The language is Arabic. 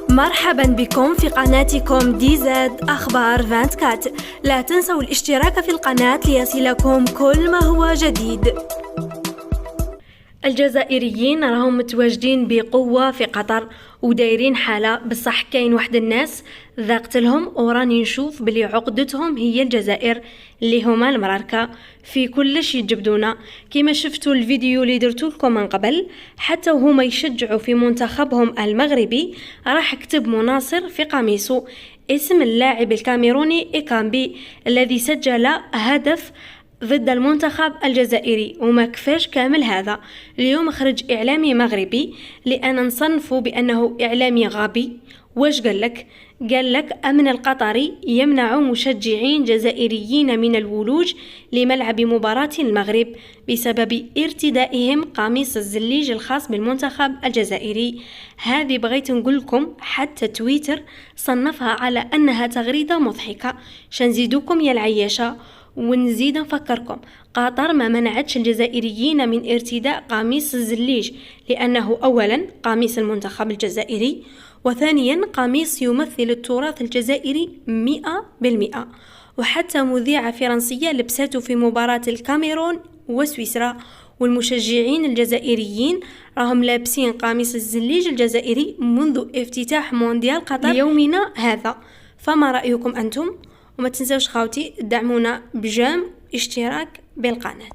مرحبا بكم في قناتكم دي زد أخبار 24. لا تنسوا الاشتراك في القناة ليصلكم كل ما هو جديد. الجزائريين راهم متواجدين بقوة في قطر ودايرين حالة، بصح كاين واحد الناس ذاقت لهم وراني نشوف بلي عقدتهم هي الجزائر اللي هما المراركة في كلش يجبدونا. كما شفتوا الفيديو اللي درتو لكم من قبل، حتى وهما يشجعوا في منتخبهم المغربي راح كتب مناصر في قميصه اسم اللاعب الكاميروني إيكامبي الذي سجل هدف ضد المنتخب الجزائري. وما كفاش كامل هذا، اليوم خرج إعلامي مغربي لأن نصنفه بأنه إعلامي غبي. واش قال لك أمن القطري يمنع مشجعين جزائريين من الولوج لملعب مباراة المغرب بسبب ارتدائهم قميص الزليج الخاص بالمنتخب الجزائري. هذه بغيت نقول لكم حتى تويتر صنفها على أنها تغريدة مضحكة. شنزيدوكم يا العياشة ونزيد نفكركم، قطر ما منعتش الجزائريين من ارتداء قميص الزليج لأنه أولا قميص المنتخب الجزائري، وثانيا قميص يمثل التراث الجزائري 100%. وحتى مذيعة فرنسية لبسته في مباراة الكاميرون وسويسرا، والمشجعين الجزائريين راهم لابسين قميص الزليج الجزائري منذ افتتاح مونديال قطر يومنا هذا. فما رأيكم أنتم؟ وما تنسوش خاوتي دعمونا بجيم اشتراك بالقناة.